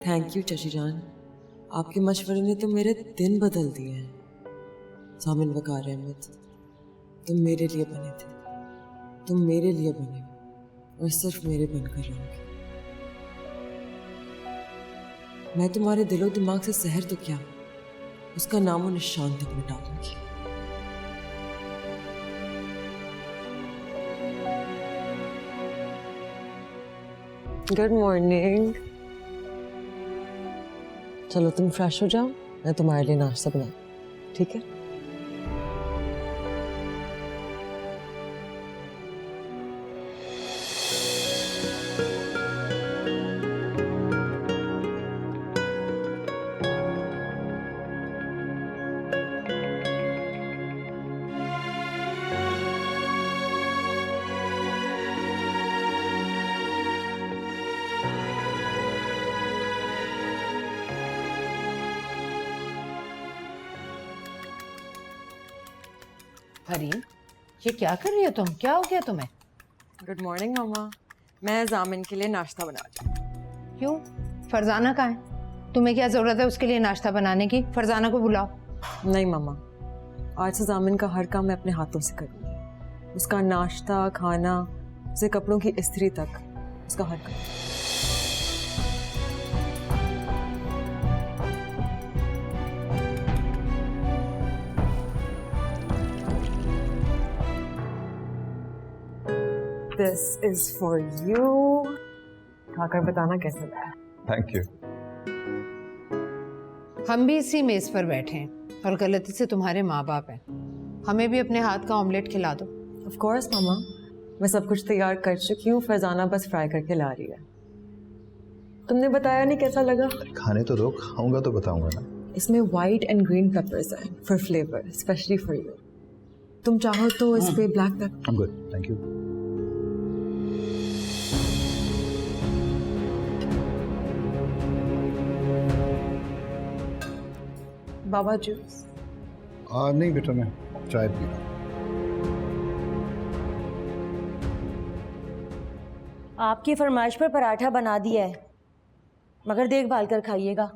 Thank you चची जान, आपके मशवरे ने तो मेरे दिन बदल दिए हैं। सामिन वकार अहमद, तुम मेरे लिए बने थे, तुम मेरे लिए बने और सिर्फ मेरे बनकर रहोगे। मैं तुम्हारे दिलो दिमाग से सहर तो क्या, उसका नामो निशान तक मिटा दूंगी। Good morning. चलो तुम फ्रेश हो जाओ, मैं तुम्हारे लिए नाश्ता बना, ठीक है? हरीम, ये क्या कर रही हो तुम? क्या हो गया तुम्हें? गुड मॉर्निंग मामा, मैं जामिन के लिए नाश्ता बना रही हूँ। क्यों? फरजाना कहाँ है? तुम्हें क्या जरूरत है उसके लिए नाश्ता बनाने की? फरजाना को बुलाओ। नहीं मामा, आज से जामिन का हर काम मैं अपने हाथों से करूँगी। उसका नाश्ता, खाना, उसके कपड़ों की इस्त्री तक, उसका हर काम। This is for you. खाकर बताना कैसा लगा। Thank you. हम भी इसी मेज पर बैठे हैं और गलती से तुम्हारे माँ बाप हैं। हमें भी अपने हाथ का ऑमलेट खिला दो। Of course मामा, मैं सब कुछ तैयार कर चुकी हूँ, फरजाना बस फ्राई करके ला रही है। तुमने बताया नहीं कैसा लगा? खाने तो दो, खाऊंगा तो बताऊंगा ना। इसमें व्हाइट एंड ग्रीन पेपर्स हैं for flavour, specially for you. तुम चाहो तो इस पे black pepper. Good, thank you. Baba juice. नहीं बेटा, मैं चाय पी रहा हूँ। आपकी फरमाइश पर पराठा बना दिया है, मगर देखभाल कर खाइएगा।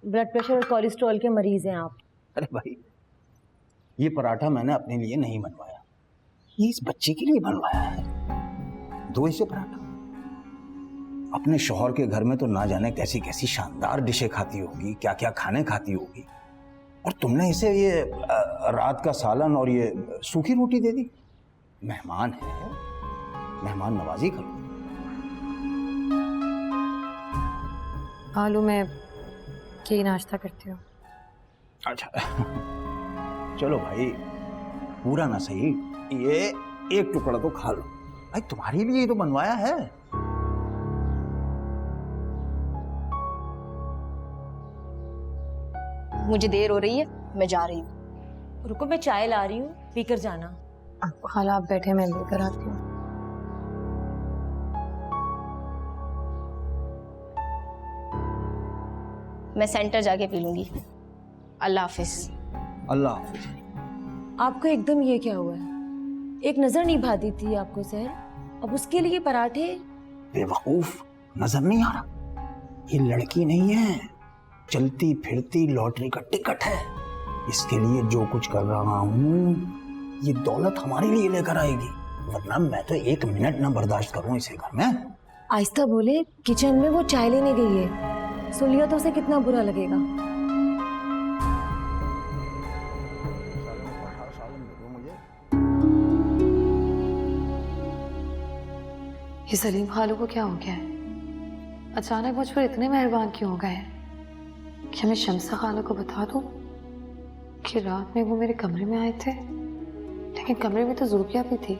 ब्लड प्रेशर और कोलेस्ट्रॉल के मरीज हैं आप। अरे भाई, ये पराठा मैंने अपने लिए नहीं बनवाया, ये इस बच्चे के लिए बनवाया है। दो इसे पराठा। अपने शौहर के घर में तो ना जाने कैसी कैसी शानदार डिशें खाती होगी, क्या क्या खाने खाती होगी, और तुमने इसे ये रात का सालन और ये सूखी रोटी दे दी। मेहमान है, मेहमान नवाजी करो। आलू में यही नाश्ता करती हूँ। अच्छा चलो भाई, पूरा ना सही, ये एक टुकड़ा तो खा लो भाई, तुम्हारे लिए ही तो बनवाया है। मुझे देर हो रही है, मैं जा रही हूँ। रुको, मैं चाय ला रही हूँ, पीकर जाना। खाला आप बैठे, मैं लेकर आती हूँ। मैं सेंटर जाके पी लूंगी। अल्लाह हाफिज। अल्लाह हाफिज। आपको एकदम ये क्या हुआ है? एक नजर नहीं भाती थी आपको सर, अब उसके लिए पराठे? बेवकूफ, नजर नहीं आ रहा? ये लड़की नहीं है, चलती फिरती लॉटरी का टिकट है। इसके लिए जो कुछ कर रहा हूँ, ये दौलत हमारे लिए लेकर आएगी, वरना मैं तो एक मिनट ना बर्दाश्त करूँ इसे घर में। आहिस्ता बोले, किचन में वो चाय लेने गई है, सुन लिया तो उसे कितना बुरा लगेगा। ये सलीम खालू को क्या हो गया है? अचानक मुझ पर इतने मेहरबान क्यों हो गए हैं? क्या मैं शम्सा खाला को बता दूं कि रात में वो मेरे कमरे में आए थे, लेकिन कमरे में तो ज़ूबिया भी थी?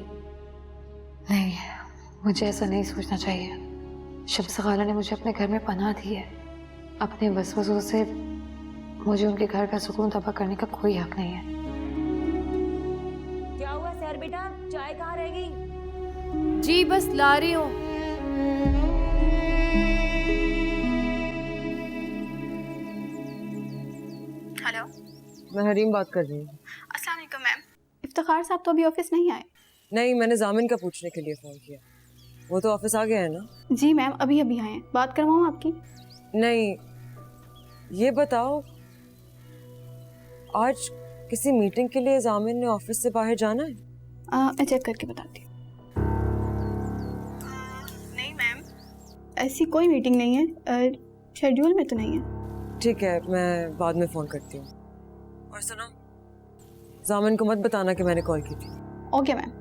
नहीं, मुझे ऐसा नहीं सोचना चाहिए। शम्सा खाला ने मुझे अपने घर में पनाह दी है। अपने वसवसों से मुझे उनके घर का सुकून तबाह करने का कोई हक नहीं है। क्या हुआ सर बेटा, चाय कहाँ रह गई? जी बस ला रही हूँ। हेलो, मैं हरीम बात कर रही हूँ। अस्सलाम वालेकुम मैम। इफ्तिखार साहब तो अभी ऑफिस नहीं आए। नहीं, मैंने जामिन का पूछने के लिए फ़ोन किया। वो तो ऑफिस आ गया है ना? जी मैम, अभी अभी आए हैं। बात करवाऊँ आपकी? नहीं, ये बताओ आज किसी मीटिंग के लिए जामिन ने ऑफिस से बाहर जाना है? मैं चेक करके बताती हूँ। नहीं मैम, ऐसी कोई मीटिंग नहीं है, शेड्यूल में तो नहीं है। ठीक है, मैं बाद में फ़ोन करती हूँ। और सुनो, जामिन को मत बताना कि मैंने कॉल की थी। Okay ma'am.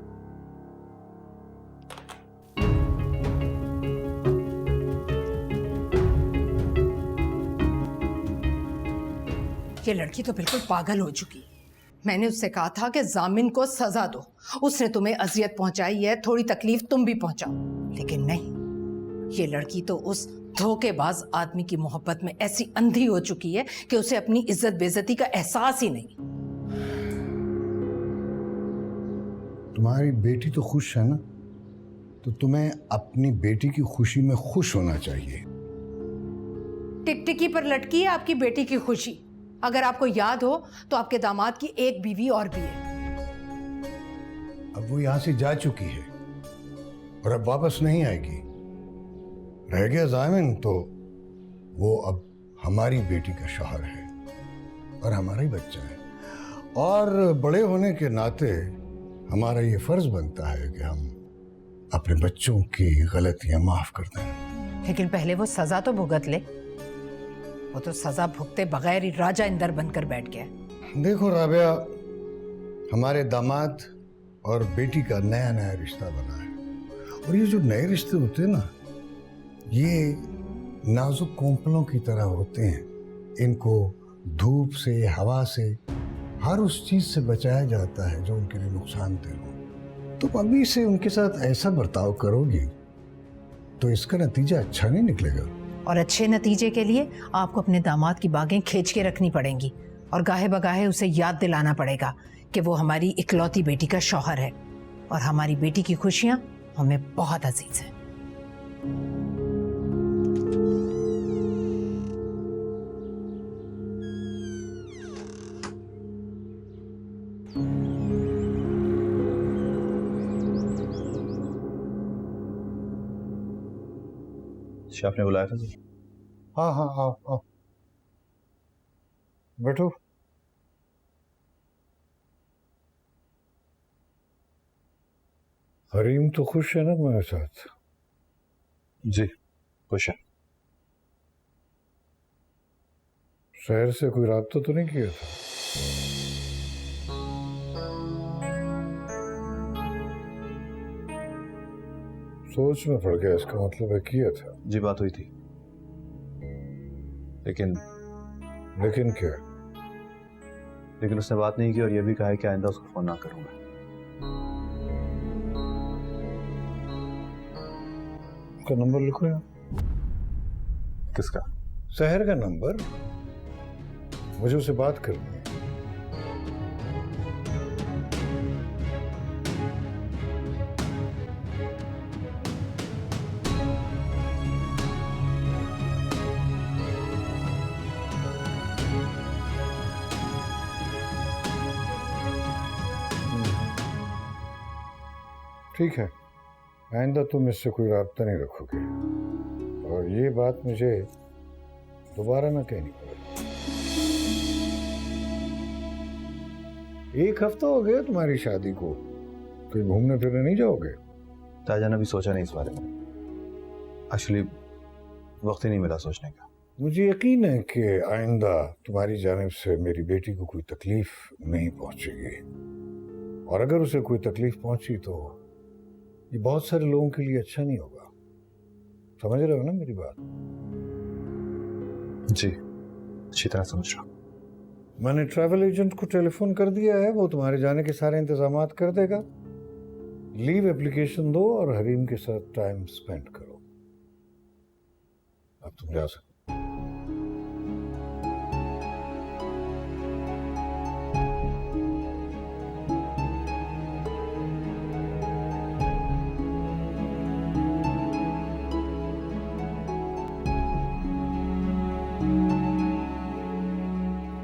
ये लड़की तो बिल्कुल पागल हो चुकी है। मैंने उससे कहा था कि जामिन को सजा दो, उसने तुम्हें अजियत पहुंचाई है, थोड़ी तकलीफ तुम भी पहुंचाओ, लेकिन नहीं, ये लड़की तो उस धोखेबाज आदमी की मोहब्बत में ऐसी अंधी हो चुकी है कि उसे अपनी इज्जत बेइज्जती का एहसास ही नहीं। तुम्हारी बेटी तो खुश है ना, तो तुम्हें अपनी बेटी की खुशी में खुश होना चाहिए। टिकटिकी पर लटकी है आपकी बेटी की खुशी। अगर आपको याद हो तो आपके दामाद की एक बीवी और भी है। अब वो यहां से जा चुकी है और अब वापस नहीं आएगी। रह गया जामिन तो वो अब हमारी बेटी का शौहर है और हमारा ही बच्चा है, और बड़े होने के नाते हमारा ये फर्ज बनता है कि हम अपने बच्चों की गलतियां माफ कर दें। लेकिन पहले वो सजा तो भुगत ले। वो तो सजा भुगते बगैर ही राजा इंदर बनकर बैठ गया। देखो राबिया, हमारे दामाद और बेटी का नया नया रिश्ता बना है, और ये जो नए रिश्ते होते हैं ना, ये नाजुक कोंपलों की तरह होते हैं। इनको धूप से, हवा से, हर उस चीज से बचाया जाता है जो उनके लिए नुकसानदेह हो। तुम अभी से उनके साथ ऐसा बर्ताव करोगी तो इसका नतीजा अच्छा नहीं निकलेगा। और अच्छे नतीजे के लिए आपको अपने दामाद की बागें खींच के रखनी पड़ेंगी और गाहे बगाहे उसे याद दिलाना पड़ेगा कि वो हमारी इकलौती बेटी का शौहर है और हमारी बेटी की खुशियां हमें बहुत अजीज है। आपने बुलाया था? हाँ हाँ, आओ आओ, बैठो। हरीम तो खुश है ना तुम्हारे साथ? जी खुश है। शहर से कोई राब्ता तो नहीं किया था? सोच में पड़ गया, इसका मतलब है किया था। जी बात हुई थी, लेकिन क्या? लेकिन उसने बात नहीं की और यह भी कहा है कि आइंदा उसको फोन ना करूंगा। उसका नंबर लिखो यार। किसका? शहर का नंबर, मुझे उससे बात करनी है। ठीक है, आइंदा तुम इससे कोई राब्ता नहीं रखोगे, और ये बात मुझे दोबारा ना कहनी पड़ेगी। एक हफ्ता हो गया तुम्हारी शादी को, कहीं घूमने फिरने नहीं जाओगे? ताजान अभी सोचा नहीं इस बारे में, एक्चुअली वक्त ही नहीं मिला सोचने का। मुझे यकीन है कि आइंदा तुम्हारी जानिब से मेरी बेटी को कोई तकलीफ नहीं पहुंचेगी, और अगर उसे कोई तकलीफ पहुंची तो ये बहुत सारे लोगों के लिए अच्छा नहीं होगा। समझ रहे हो ना मेरी बात? जी अच्छी तरह समझ रहा हूं। मैंने ट्रैवल एजेंट को टेलीफोन कर दिया है, वो तुम्हारे जाने के सारे इंतजामात कर देगा। लीव एप्लीकेशन दो और हरीम के साथ टाइम स्पेंड करो। अब तुम जा सकते।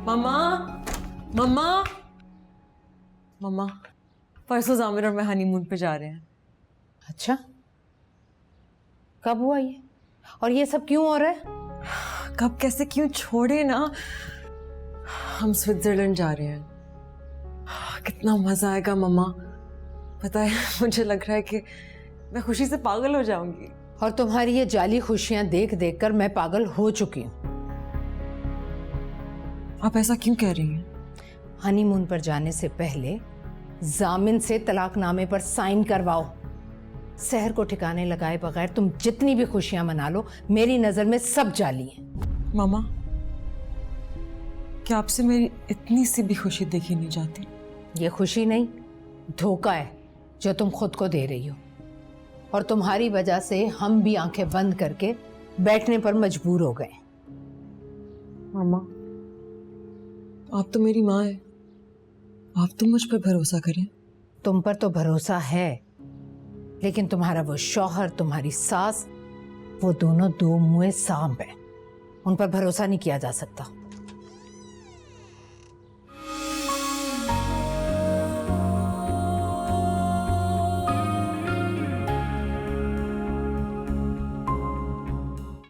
मम्मा, मम्मा, मम्मा, परसों जामिर और मैं हनीमून पे जा रहे हैं। अच्छा, कब हुआ ये? और ये सब क्यों हो रहा है? कब कैसे क्यों छोड़े ना। हम स्विट्जरलैंड जा रहे हैं। कितना मजा आएगा मम्मा। पता है मुझे लग रहा है कि मैं खुशी से पागल हो जाऊंगी। और तुम्हारी ये जाली खुशियां देख देख कर मैं पागल हो चुकी हूँ। आप ऐसा क्यों कह रही हैं? हनीमून पर जाने से पहले जामिन से तलाकनामे पर साइन करवाओ। शहर को ठिकाने लगाए बगैर तुम जितनी भी खुशियां मना लो, मेरी नजर में सब जाली हैं। मामा, क्या आपसे मेरी इतनी सी भी खुशी देखी नहीं जाती? ये खुशी नहीं, धोखा है जो तुम खुद को दे रही हो। और तुम्हारी वजह से हम भी आंखें बंद करके बैठने पर मजबूर हो गए। मामा, आप तो मेरी माँ है। आप तो मुझ पर भरोसा करें। तुम पर तो भरोसा है, लेकिन तुम्हारा वो शौहर, तुम्हारी सास, वो दोनों दो मुँहे सांप है। उन पर भरोसा नहीं किया जा सकता।